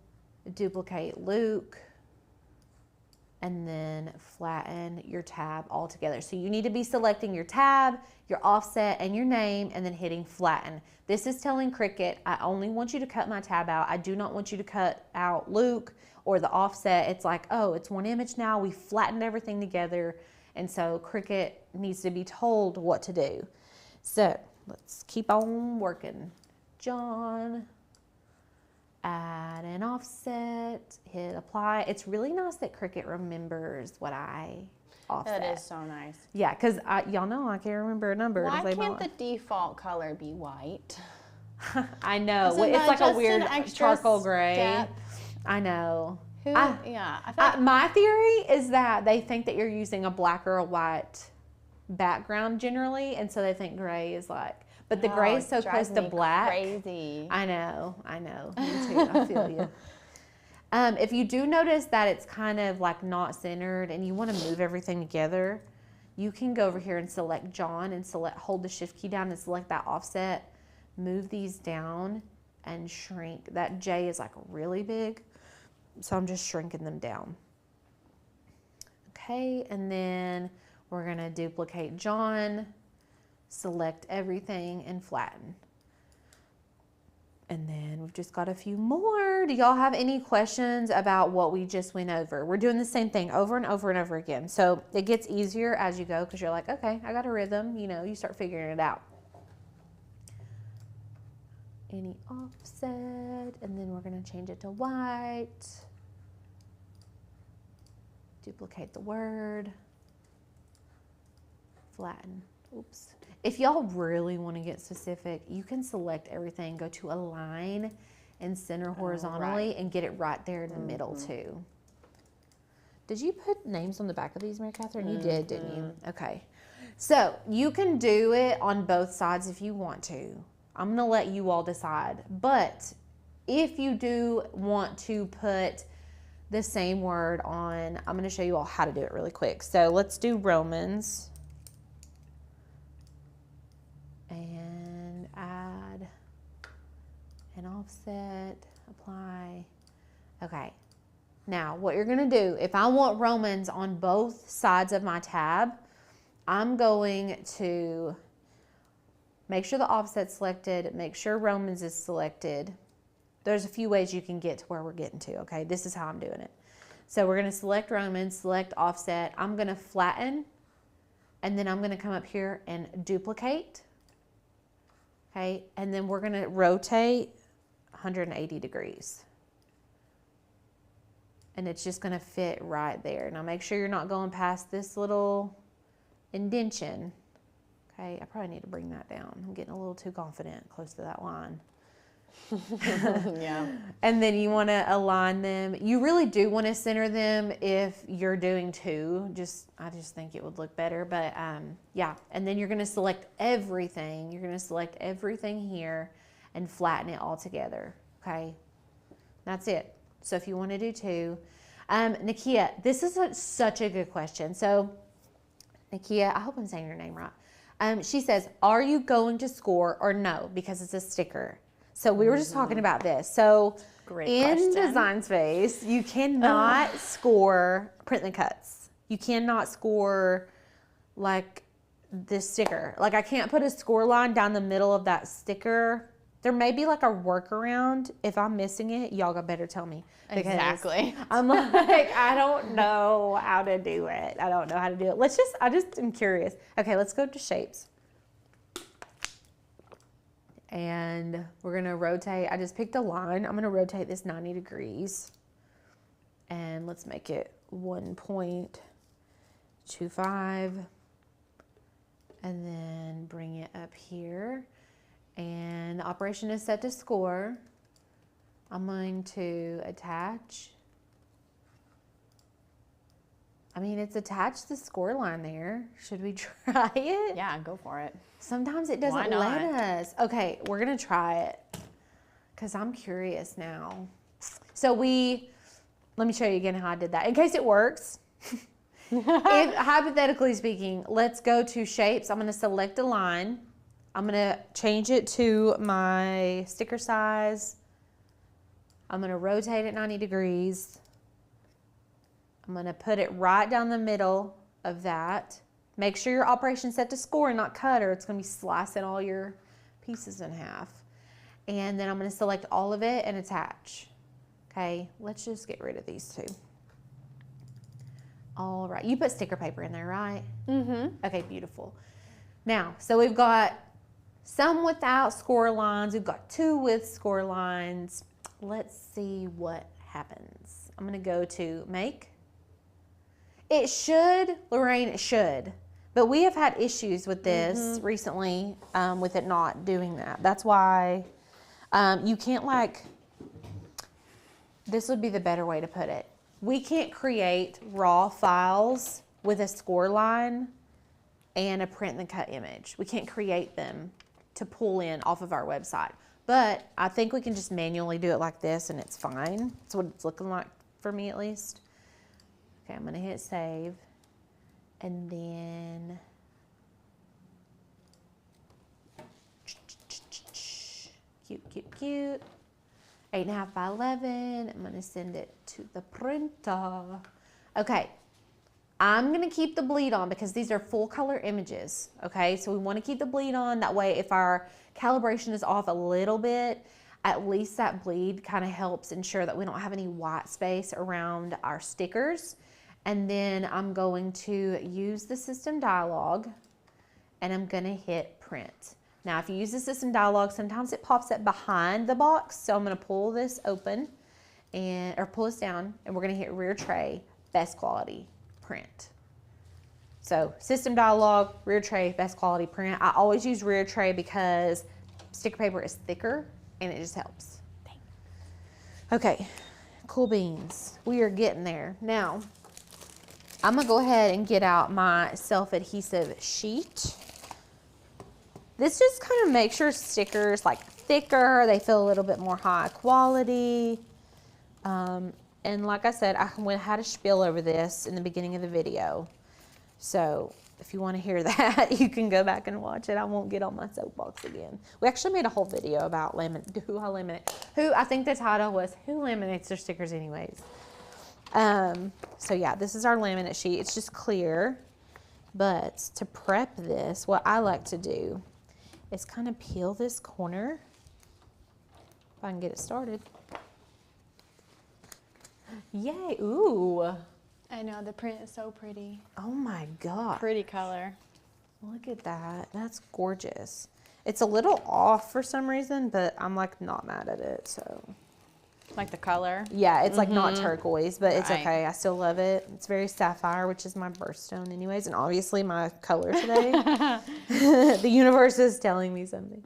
duplicate Luke, and then flatten your tab all together. So you need to be selecting your tab, your offset, and your name, and then hitting flatten. This is telling Cricut, I only want you to cut my tab out. I do not want you to cut out Luke or the offset. It's like, oh, it's one image now. We flattened everything together. And so Cricut needs to be told what to do. So let's keep on working. John, add an offset, hit apply. It's really nice that Cricut remembers what I offset. That is so nice. Yeah, because y'all know I can't remember a number. Why can't the default color be white? I know. Isn't It's that like a just weird an extra charcoal gray. step? I know. I feel like My theory is that they think that you're using a black or a white background generally, and so they think gray is like, but the gray is so close to black. Crazy. I know. Me too. I feel you. If you do notice that it's kind of like not centered and you want to move everything together, you can go over here and select John and hold the shift key down and select that offset. Move these down and shrink. That J is like really big, so I'm just shrinking them down. Okay, and then we're gonna duplicate John, select everything and flatten. And then we've just got a few more. Do y'all have any questions about what we just went over? We're doing the same thing over and over and over again. So it gets easier as you go because you're like, okay, I got a rhythm. You know, you start figuring it out. Any offset, and then we're gonna change it to white. Duplicate the word. Flatten. Oops. If y'all really want to get specific, you can select everything, go to align and center horizontally and get it right there in the middle too. Did you put names on the back of these, Mary Catherine? You did, didn't you? Okay. So you can do it on both sides if you want to. I'm going to let you all decide. But if you do want to put the same word on, I'm going to show you all how to do it really quick. So let's do Romans. And add an offset, apply. Okay. Now, what you're going to do, if I want Romans on both sides of my tab, I'm going to make sure the offset's selected, make sure Romans is selected. There's a few ways you can get to where we're getting to, okay? This is how I'm doing it. So we're going to select Romans, select offset. I'm going to flatten, and then I'm going to come up here and duplicate. Okay, and then we're going to rotate 180 degrees. And it's just going to fit right there. Now make sure you're not going past this little indentation. Okay, I probably need to bring that down. I'm getting a little too confident close to that line. Yeah. And then you want to align them. You really do want to center them if you're doing two. I just think it would look better. But yeah, and then you're going to select everything. You're going to select everything here and flatten it all together. Okay. That's it. So if you want to do 2. Nakia, this is such a good question. So Nakia, I hope I'm saying your name right. She says, are you going to score or no? Because it's a sticker. So we were just talking about this. So Great in question. Design Space, you cannot score print and cuts. You cannot score like this sticker. Like I can't put a score line down the middle of that sticker. There may be like a workaround. If I'm missing it, y'all got better tell me. Exactly. I'm like, I don't know how to do it. I don't know how to do it. I just am curious. Okay, let's go to shapes. And we're going to rotate. I just picked a line. I'm going to rotate this 90 degrees. And let's make it 1.25. And then bring it up here. And the operation is set to score. I'm going to attach. I mean, it's attached the score line there. Should we try it? Yeah, go for it. Sometimes it doesn't let us. Okay, we're going to try it because I'm curious now. So let me show you again how I did that in case it works. Hypothetically speaking, let's go to shapes. I'm going to select a line. I'm going to change it to my sticker size. I'm going to rotate it 90 degrees. I'm going to put it right down the middle of that. Make sure your operation set to score and not cut, or it's going to be slicing all your pieces in half. And then I'm going to select all of it and attach. Okay, let's just get rid of these 2. All right, you put sticker paper in there, right? Mm-hmm. Okay, beautiful. Now, so we've got some without score lines. We've got 2 with score lines. Let's see what happens. I'm going to go to make. It should, Lorraine, it should. But we have had issues with this recently with it not doing that. That's why you can't this would be the better way to put it. We can't create raw files with a score line and a print and cut image. We can't create them to pull in off of our website. But I think we can just manually do it like this and it's fine. That's what it's looking like for me at least. Okay, I'm gonna hit save. And then cute. 8.5 by 11. I'm gonna send it to the printer. Okay, I'm gonna keep the bleed on because these are full color images. Okay, so we wanna keep the bleed on. That way if our calibration is off a little bit, at least that bleed kind of helps ensure that we don't have any white space around our stickers. And then I'm going to use the system dialog and I'm gonna hit print. Now, if you use the system dialog, sometimes it pops up behind the box. So I'm gonna pull this open or pull this down and we're gonna hit rear tray, best quality, print. So system dialog, rear tray, best quality, print. I always use rear tray because sticker paper is thicker and it just helps. Okay, cool beans. We are getting there. Now, I'm gonna go ahead and get out my self-adhesive sheet. This just kind of makes your stickers like thicker, they feel a little bit more high quality. And like I said, I had a spiel over this in the beginning of the video. So if you want to hear that, you can go back and watch it. I won't get on my soapbox again. We actually made a whole video about who I laminate. I think the title was Who Laminates Their Stickers Anyways. So yeah, this is our laminate sheet. It's just clear, but to prep this, what I like to do is kind of peel this corner, if I can get it started. Yay, ooh. I know, the print is so pretty. Oh my God. Pretty color. Look at that, that's gorgeous. It's a little off for some reason, but I'm like not mad at it, so. Like the color? Yeah, it's like not turquoise, but it's Right. okay. I still love it. It's very sapphire, which is my birthstone anyways, and obviously my color today. The universe is telling me something.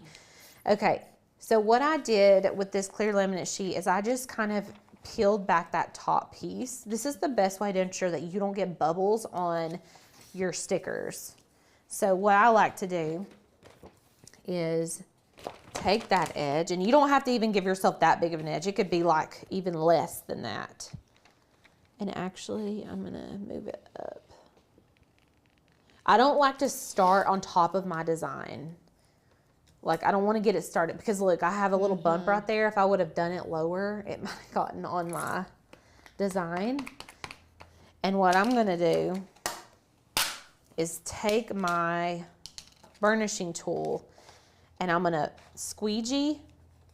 Okay, so what I did with this clear laminate sheet is I just kind of peeled back that top piece. This is the best way to ensure that you don't get bubbles on your stickers. So what I like to do is take that edge, and you don't have to even give yourself that big of an edge. It could be like even less than that. And actually, I'm gonna move it up. I don't like to start on top of my design. Like, I don't want to get it started because look, I have a little bump right there. If I would have done it lower, it might have gotten on my design. And what I'm gonna do is take my burnishing tool and I'm gonna squeegee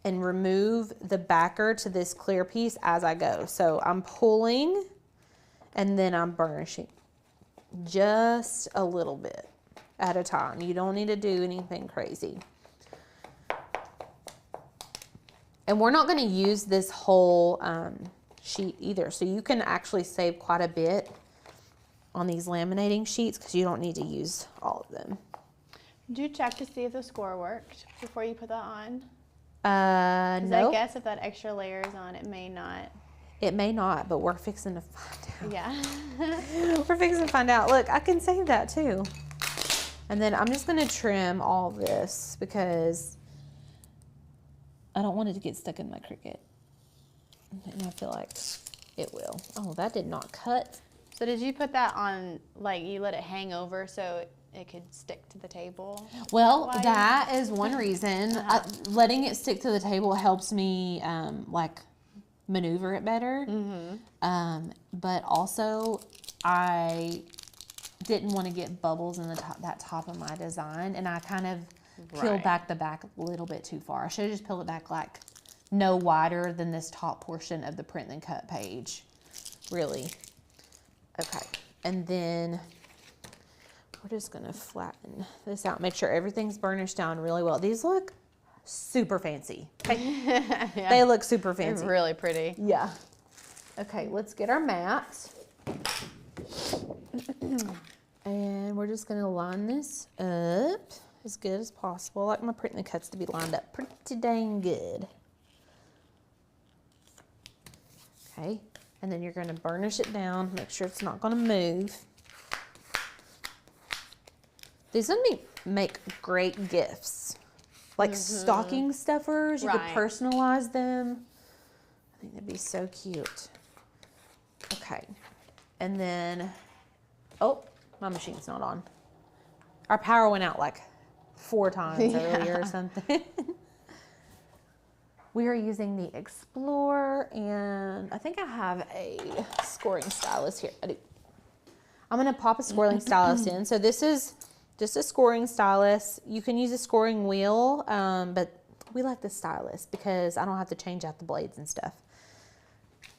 and remove the backer to this clear piece as I go. So I'm pulling and then I'm burnishing just a little bit at a time. You don't need to do anything crazy. And we're not gonna use this whole sheet either. So you can actually save quite a bit on these laminating sheets because you don't need to use all of them. Did you check to see if the score worked before you put that on? No. I guess if that extra layer is on, it may not. It may not, but we're fixing to find out. Yeah. We're fixing to find out. Look, I can save that too. And then I'm just gonna trim all this because I don't want it to get stuck in my Cricut. And I feel like it will. Oh, that did not cut. So did you put that on, like you let it hang over so it could stick to the table? Well, that is one reason. Letting it stick to the table helps me like maneuver it better. But also I didn't want to get bubbles in the top, that top of my design, and I kind of peeled back the back a little bit too far. I should have just peeled it back like no wider than this top portion of the print and cut page, really. Okay, and then we're just gonna flatten this out, make sure everything's burnished down really well. These look super fancy. Okay? Yeah. They look super fancy. They're really pretty. Yeah. Okay, let's get our mat. And we're just gonna line this up as good as possible. I like my print and cuts to be lined up pretty dang good. Okay, and then you're gonna burnish it down, make sure it's not gonna move. These would make great gifts. Like stocking stuffers, you could personalize them. I think that'd be so cute. Okay, and then, oh, my machine's not on. Our power went out like 4 times earlier or something. We are using the Explorer, and I think I have a scoring stylus here. I do. I'm gonna pop a scoring stylus in. So this is just a scoring stylus. You can use a scoring wheel, but we like the stylus because I don't have to change out the blades and stuff.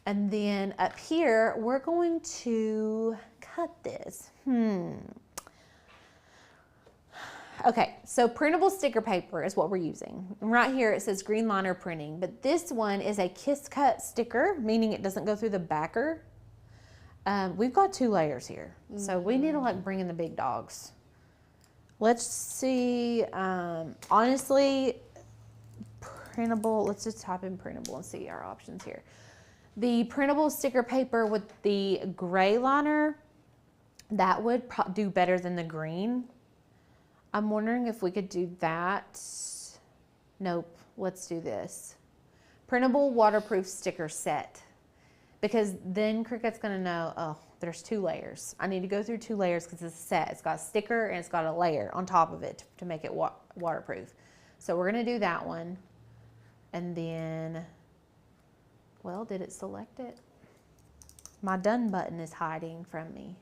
And then up here, we're going to cut this. Okay, so printable sticker paper is what we're using. And right here it says green liner printing, but this one is a kiss cut sticker, meaning it doesn't go through the backer. We've got 2 layers here, so we need to like bring in the big dogs. Let's see, honestly, printable, let's just type in printable and see our options here. The printable sticker paper with the gray liner, that would do better than the green. I'm wondering if we could do that. Nope, let's do this. Printable waterproof sticker set. Because then Cricut's gonna know, oh, there's 2 layers. I need to go through 2 layers because it's a set. It's got a sticker and it's got a layer on top of it to make it waterproof. So we're gonna do that one. And then, well, did it select it? My done button is hiding from me.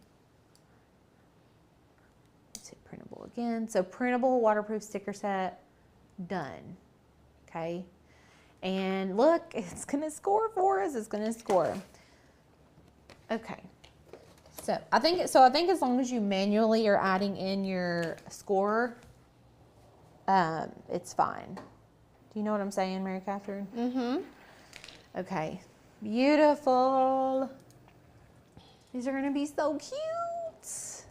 Let's hit printable again. So printable waterproof sticker set, done, okay? And look, it's gonna score for us, it's gonna score. Okay, so I think as long as you manually are adding in your score, it's fine. Do you know what I'm saying, Mary Catherine? Mm-hmm. Okay, beautiful. These are gonna be so cute.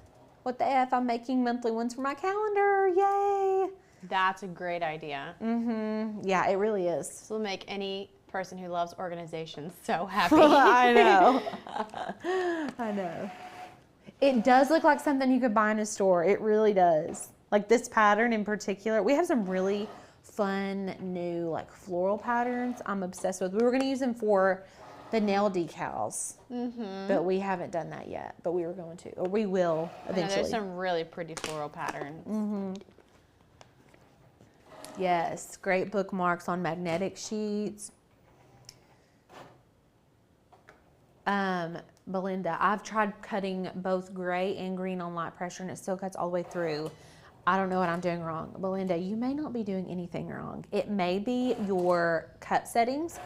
What the F, I'm making monthly ones for my calendar, yay. That's a great idea. Yeah, it really is. This will make any person who loves organization so happy. I know. I know. It does look like something you could buy in a store. It really does. Like this pattern in particular. We have some really fun new like floral patterns I'm obsessed with. We were gonna use them for the nail decals, but we haven't done that yet, but we were going to, or we will eventually. There's some really pretty floral patterns. Yes, great bookmarks on magnetic sheets. Belinda, I've tried cutting both gray and green on light pressure and it still cuts all the way through. I don't know what I'm doing wrong. Belinda, you may not be doing anything wrong. It may be your cut settings.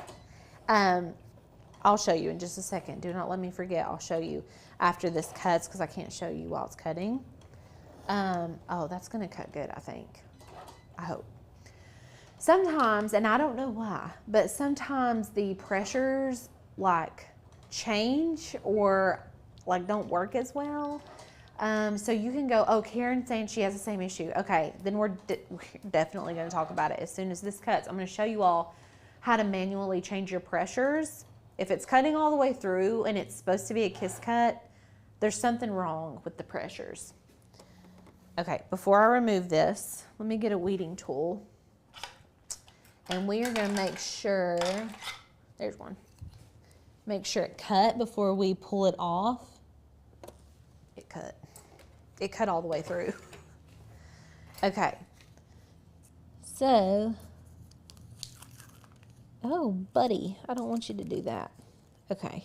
I'll show you in just a second. Do not let me forget. I'll show you after this cuts because I can't show you while it's cutting. Oh, that's going to cut good, I think. I hope. Sometimes, and I don't know why, but sometimes the pressures like change or like don't work as well. So you can go, oh, Karen's saying she has the same issue. Okay, then we're definitely going to talk about it as soon as this cuts. I'm going to show you all how to manually change your pressures. If it's cutting all the way through and it's supposed to be a kiss cut, there's something wrong with the pressures. Okay, before I remove this, let me get a weeding tool. And we are going to make sure, there's one. Make sure it cut before we pull it off. It cut. It cut all the way through. Okay. So, oh, buddy, I don't want you to do that. Okay.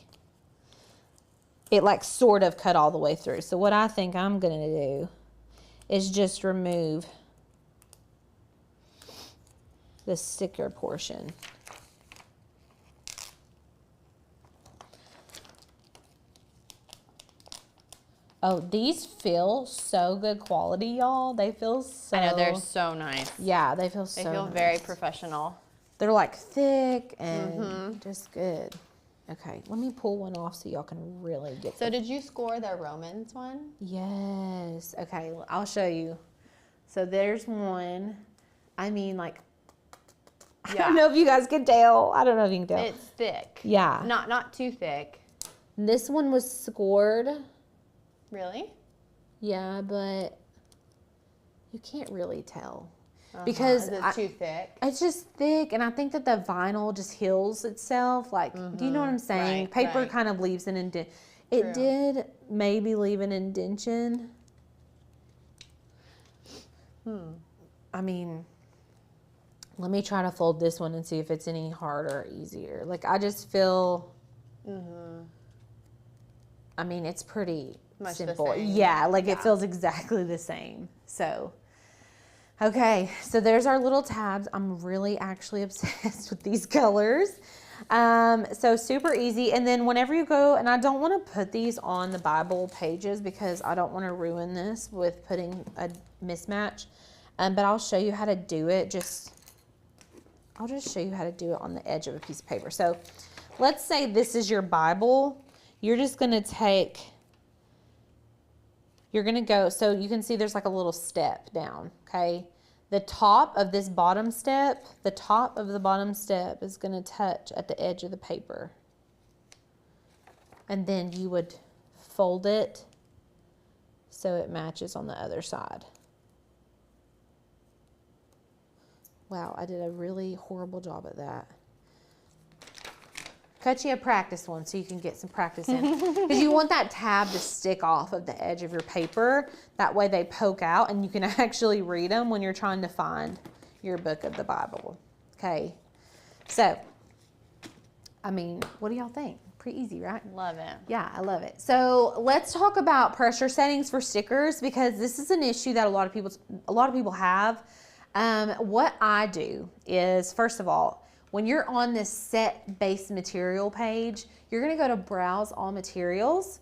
It like sort of cut all the way through. So what I think I'm going to do is just remove the sticker portion. Oh, these feel so good quality, y'all. They feel so... I know, they're so nice. Yeah, they feel so They feel nice. very professional. They're like thick and just good. Okay, let me pull one off so y'all can really get So did you score the Romans one? Yes. Okay, I'll show you. So there's one. I mean, like, I don't know if you guys can tell. I don't know if you can tell. It's thick. Yeah. Not too thick. This one was scored. Really? Yeah, but you can't really tell. Because Is it too thick? it's just thick, and I think that the vinyl just heals itself. Like, do you know what I'm saying? Right, Paper right. kind of leaves an indent. It did maybe leave an indentation. I mean, let me try to fold this one and see if it's any harder or easier. Like, I just feel, I mean, it's pretty Much the simple. same. Yeah, like Yeah. it feels exactly the same. So, okay, so there's our little tabs. I'm really actually obsessed with these colors. So super easy. And then whenever you go, and I don't want to put these on the Bible pages because I don't want to ruin this with putting a mismatch. But I'll show you how to do it. I'll just show you how to do it on the edge of a piece of paper. So let's say this is your Bible. You're just going to take, you're going to go, so you can see there's like a little step down, okay? The top of this bottom step, the top of the bottom step is going to touch at the edge of the paper. And then you would fold it so it matches on the other side. Wow, I did a really horrible job at that. Cut you a practice one so you can get some practice in. Because you want that tab to stick off of the edge of your paper. That way they poke out and you can actually read them when you're trying to find your book of the Bible. Okay, so, I mean, what do y'all think? Pretty easy, right? Love it. Yeah, I love it. So let's talk about pressure settings for stickers because this is an issue that a lot of people have. What I do is, first of all, when you're on this set base material page, you're gonna go to browse all materials,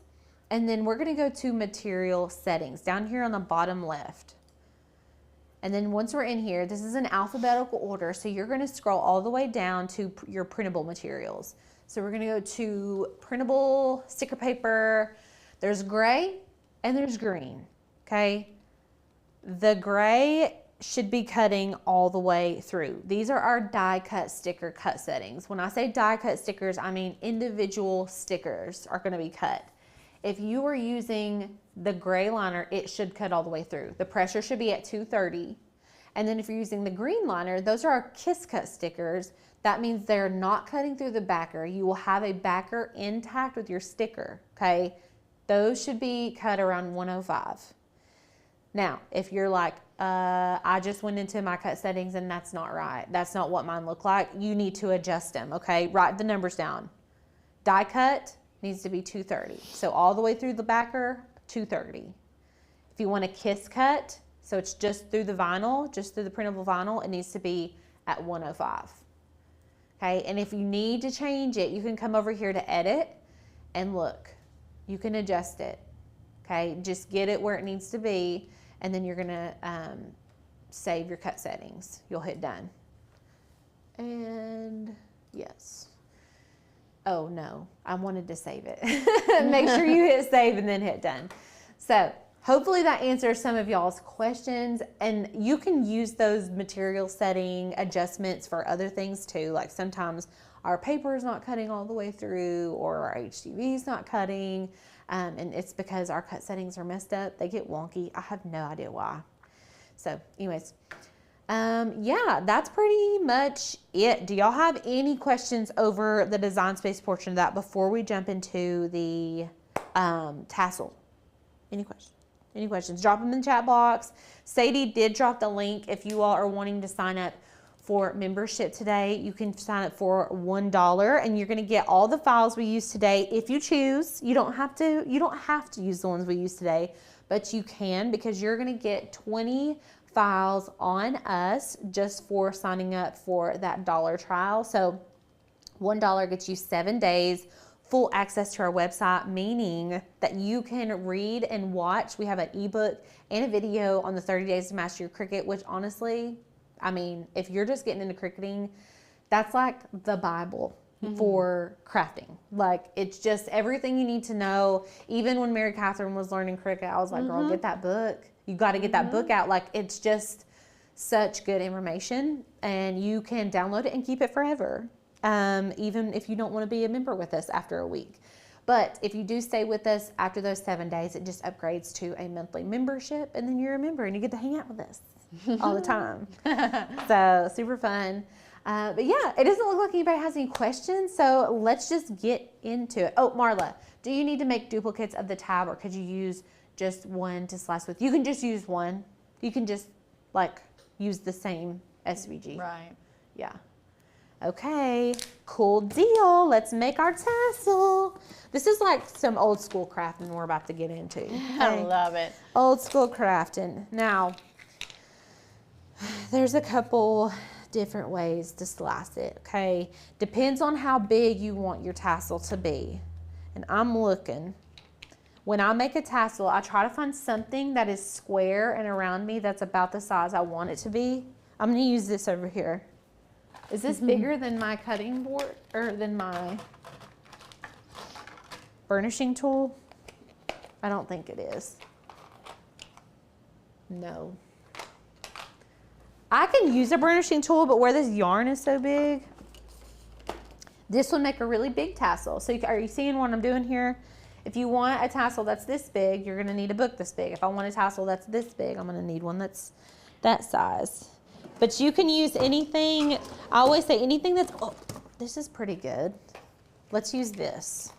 and then we're gonna go to material settings down here on the bottom left. And then once we're in here, this is an alphabetical order, so you're gonna scroll all the way down to your printable materials. So we're gonna go to printable sticker paper. There's gray and there's green, okay? The gray should be cutting all the way through. These are our die cut sticker cut settings. When I say die cut stickers, I mean individual stickers are gonna be cut. If you are using the gray liner, it should cut all the way through. The pressure should be at 230. And then if you're using the green liner, those are our Kiss Cut stickers. That means they're not cutting through the backer. You will have a backer intact with your sticker, okay? Those should be cut around 105. Now, if you're like, I just went into my cut settings and that's not right, that's not what mine look like, you need to adjust them, okay? Write the numbers down. Die cut needs to be 230. So all the way through the backer, 230. If you want a Kiss cut, so it's just through the vinyl, just through the printable vinyl, it needs to be at 105. Okay, and if you need to change it, you can come over here to edit and look. You can adjust it. Okay, just get it where it needs to be, and then you're gonna save your cut settings. You'll hit done. And yes. Oh no, I wanted to save it. Make sure you hit save and then hit done. So hopefully that answers some of y'all's questions, and you can use those material setting adjustments for other things too. Like sometimes our paper is not cutting all the way through, or our HDV is not cutting, and it's because our cut settings are messed up. They get wonky. I have no idea why. So anyways, yeah, that's pretty much it. Do y'all have any questions over the design space portion of that before we jump into the tassel? Any questions? Any questions? Drop them in the chat box. Sadie did drop the link. If you all are wanting to sign up for membership today, you can sign up for $1 and you're going to get all the files we use today. If you choose, you don't have to use the ones we use today, but you can, because you're going to get 20 files on us just for signing up for that $1 trial. So $1 gets you 7 days, full access to our website, meaning that you can read and watch. We have an ebook and a video on the 30 days to master your Cricut, which honestly, I mean, if you're just getting into cricketing, that's like the Bible for crafting. Like, it's just everything you need to know. Even when Mary Catherine was learning Cricut, I was like, girl, get that book. You got to get that book out. Like, it's just such good information, and you can download it and keep it forever. Even if you don't want to be a member with us after a week. But if you do stay with us after those 7 days, it just upgrades to a monthly membership, and then you're a member and you get to hang out with us all the time. So super fun. But yeah, it doesn't look like anybody has any questions, so let's just get into it. Oh, Marla, do you need to make duplicates of the tab, or could you use just one to slice with? You can just use one. You can just like use the same SVG. Right. Yeah. Okay, cool deal. Let's make our tassel. This is like some old school crafting we're about to get into. Okay? I love it. Old school crafting. Now, there's a couple different ways to slice it, okay? Depends on how big you want your tassel to be. And I'm looking. When I make a tassel, I try to find something that is square and around me that's about the size I want it to be. I'm gonna use this over here. Is this bigger than my cutting board, or than my burnishing tool? I don't think it is. No. I can use a burnishing tool, but where this yarn is so big, this would make a really big tassel. So are you seeing what I'm doing here? If you want a tassel that's this big, you're gonna need a book this big. If I want a tassel that's this big, I'm gonna need one that's that size. But you can use anything. I always say anything that's, oh, this is pretty good. Let's use this,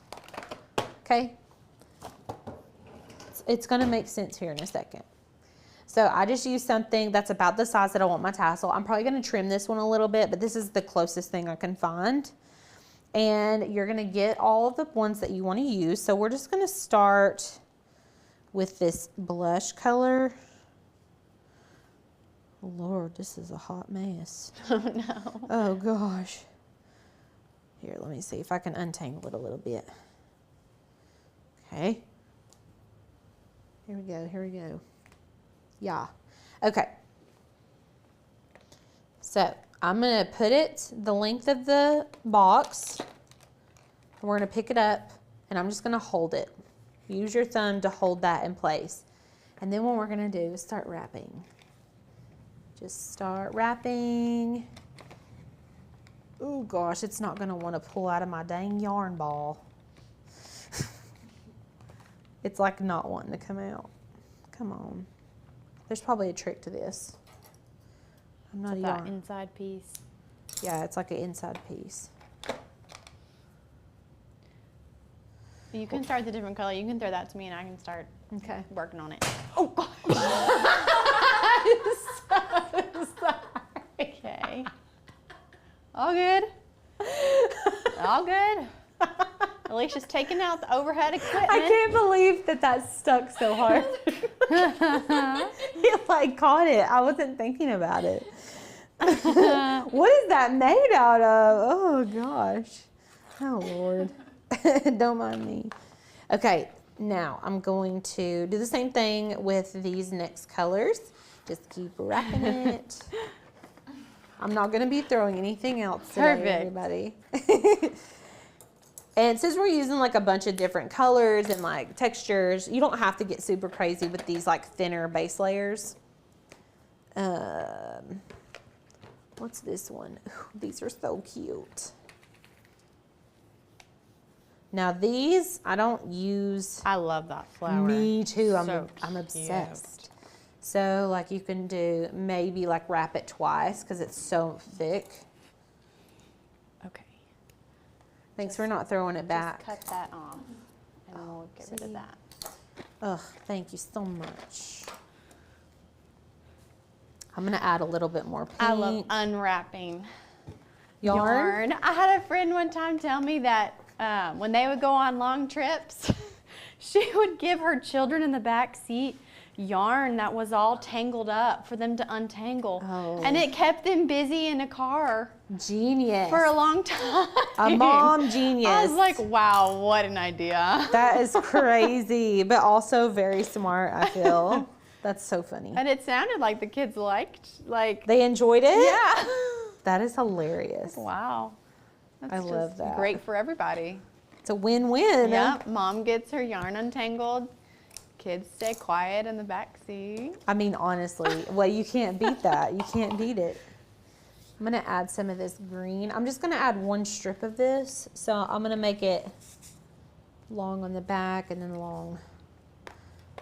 okay? It's gonna make sense here in a second. So I just use something that's about the size that I want my tassel. I'm probably gonna trim this one a little bit, but this is the closest thing I can find. And you're gonna get all of the ones that you wanna use. So we're just gonna start with this blush color. Lord, this is a hot mess. Oh no. Oh gosh. Here, let me see if I can untangle it a little bit. Okay. Here we go, here we go. Yeah. Okay. So I'm gonna put it the length of the box. And we're gonna pick it up, and I'm just gonna hold it. Use your thumb to hold that in place. And then what we're gonna do is start wrapping. Just start wrapping. Oh gosh, it's not gonna wanna pull out of my dang yarn ball. It's like not wanting to come out. Come on. There's probably a trick to this. I'm not a that yarn. inside piece. Yeah, it's like an inside piece. You can start the different color. You can throw that to me and I can start Okay. working on it. Oh, God. I'm so sorry. Okay. All good. All good. Alicia's taking out the overhead equipment. I can't believe that stuck so hard. You like caught it. I wasn't thinking about it. What is that made out of? Oh gosh. Oh Lord. Don't mind me. Okay, now I'm going to do the same thing with these next colors. Just keep wrapping it. I'm not going to be throwing anything else today, Perfect. everybody. And since we're using like a bunch of different colors and like textures, you don't have to get super crazy with these like thinner base layers. What's this one? Ooh, these are so cute. Now these, I don't use. I love that flower. Me too, So I'm cute. obsessed. So like you can do, maybe like wrap it twice because it's so thick. Okay. Thanks for not throwing it back. Just cut that off and we'll get rid of that. Ugh, thank you so much. I'm gonna add a little bit more pink. I love unwrapping yarn. I had a friend one time tell me that when they would go on long trips, she would give her children in the back seat yarn that was all tangled up for them to untangle. Oh. And it kept them busy in a car Genius. for a long time. A mom genius. I was like, wow, what an idea. That is crazy, but also very smart, I feel. That's so funny. And it sounded like the kids liked, like, They enjoyed it? yeah. That is hilarious. Wow. That's I love just that. great for everybody. It's a win-win. Yep, mom gets her yarn untangled. Kids stay quiet in the back seat. I mean, honestly, well, you can't beat that. You can't beat it. I'm gonna add some of this green. I'm just gonna add one strip of this. So I'm gonna make it long on the back and then long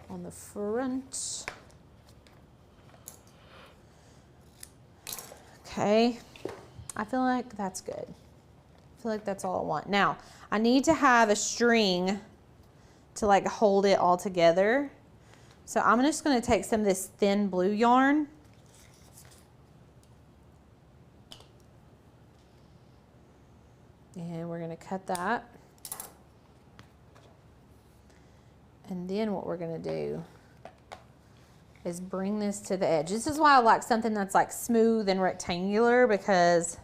on the front. Okay, I feel like that's good. I feel like that's all I want. Now, I need to have a string to like hold it all together. So I'm just gonna take some of this thin blue yarn. And we're gonna cut that. And then what we're gonna do is bring this to the edge. This is why I like something that's like smooth and rectangular, because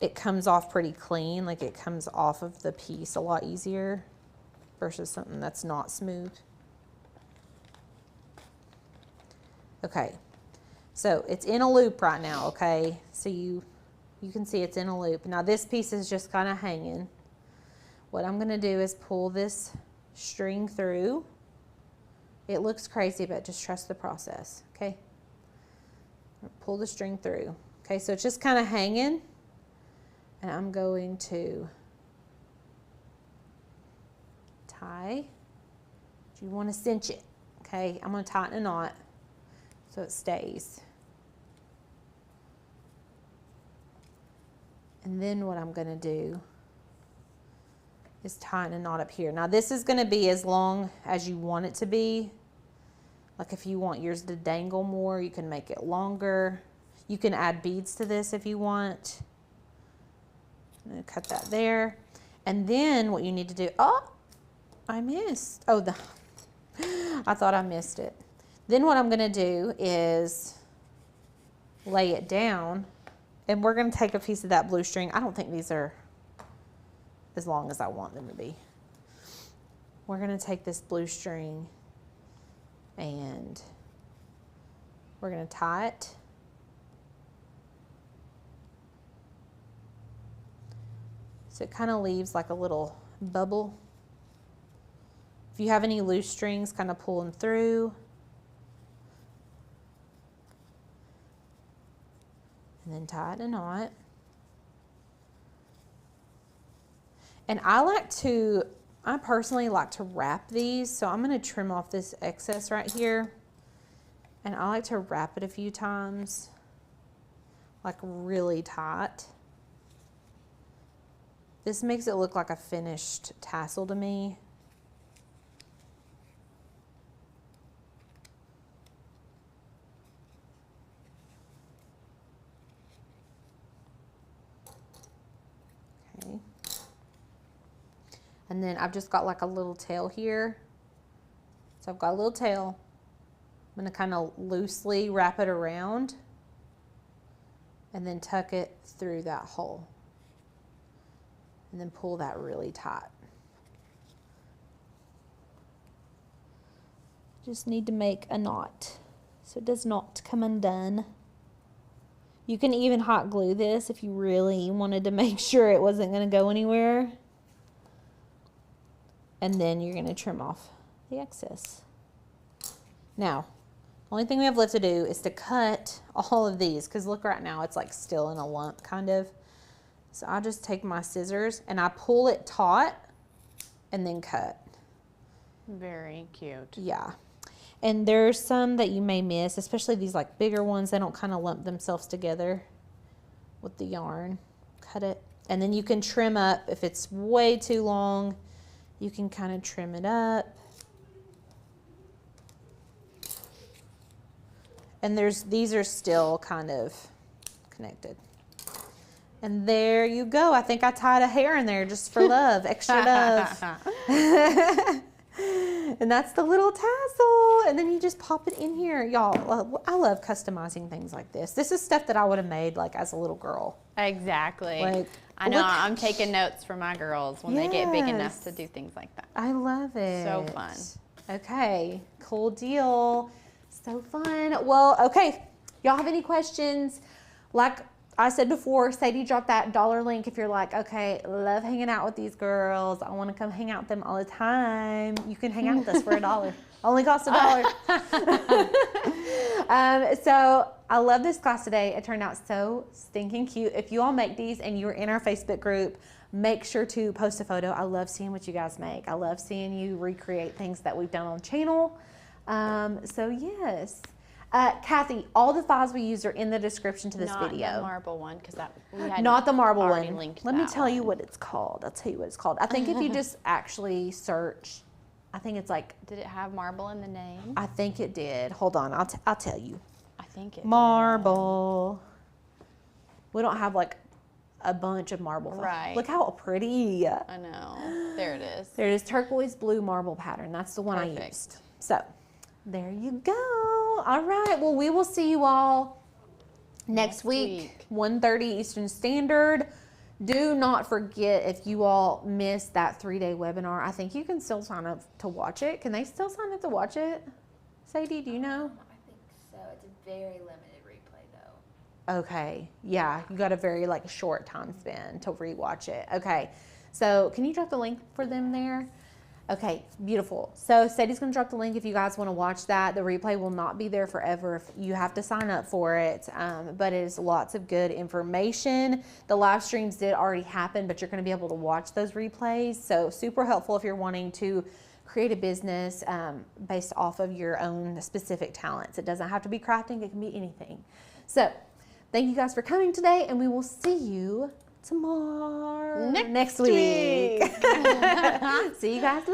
it comes off pretty clean. Like it comes off of the piece a lot easier versus something that's not smooth. Okay, so it's in a loop right now, okay? So you can see it's in a loop. Now this piece is just kind of hanging. What I'm gonna do is pull this string through. It looks crazy, but just trust the process, okay? Pull the string through. Okay, so it's just kind of hanging, and I'm going to tie. You want to cinch it, okay? I'm going to tighten a knot so it stays. And then what I'm going to do is tighten a knot up here. Now this is going to be as long as you want it to be. Like if you want yours to dangle more, you can make it longer. You can add beads to this if you want. I'm going to cut that there. And then what you need to do, oh, I missed. Oh, I thought I missed it. Then what I'm going to do is lay it down, and we're going to take a piece of that blue string. I don't think these are as long as I want them to be. We're going to take this blue string and we're going to tie it. So it kind of leaves like a little bubble. If you have any loose strings, kind of pull them through. And then tie it a knot. And I personally like to wrap these, so I'm going to trim off this excess right here. And I like to wrap it a few times. like really tight. This makes it look like a finished tassel to me. Okay. And then I've just got like a little tail here. So I've got a little tail. I'm going to kind of loosely wrap it around and then tuck it through that hole. And then pull that really tight. Just need to make a knot so it does not come undone. You can even hot glue this if you really wanted to make sure it wasn't going to go anywhere. And then you're going to trim off the excess. Now, the only thing we have left to do is to cut all of these, because look, right now it's like still in a lump kind of. So I just take my scissors and I pull it taut and then cut. Very cute. Yeah. And there's some that you may miss, especially these like bigger ones. They don't kind of lump themselves together with the yarn. Cut it. And then you can trim up. If it's way too long, you can kind of trim it up. And these are still kind of connected. And there you go. I think I tied a hair in there just for love, extra love. And that's the little tassel. And then you just pop it in here. Y'all, I love customizing things like this. This is stuff that I would have made like as a little girl. Exactly. Like, I know, I'm taking notes for my girls when they get big enough to do things like that. I love it. So fun. Okay, cool deal. So fun. Well, okay. Y'all have any questions? Like I said before, Sadie dropped that dollar link if you're like, okay, love hanging out with these girls. I want to come hang out with them all the time. You can hang out with us for $1. Only costs $1. So I love this class today. It turned out so stinking cute. If you all make these and you're in our Facebook group, make sure to post a photo. I love seeing what you guys make. I love seeing you recreate things that we've done on channel. So yes. Kathy, all the files we used are in the description to this video. Not the marble one, because we had not the marble already one. linked Let me that tell you one. what it's called. I'll tell you what it's called. I think if you just actually search, I think it's like, Did it have marble in the name? I think it did. Hold on, I'll tell you. I think it Marble. We don't have like a bunch of marble files. Right. Look how pretty. did. I know. There it is. There it is, turquoise blue marble pattern. That's the one I Perfect. used. So there you go. All right. Well, we will see you all next week. 1:30 Eastern Standard. Do not forget, if you all missed that 3-day webinar, I think you can still sign up to watch it. Can they still sign up to watch it? Sadie, do you know? I think so. It's a very limited replay though. Okay. Yeah. You got a very like short time span to rewatch it. Okay. So can you drop the link for them there? Okay, beautiful. So Sadie's going to drop the link if you guys want to watch that. The replay will not be there forever. If you have to sign up for it, but it is lots of good information. The live streams did already happen, but you're going to be able to watch those replays. So super helpful if you're wanting to create a business based off of your own specific talents. It doesn't have to be crafting. It can be anything. So thank you guys for coming today, and we will see you tomorrow. Next week. See you guys later.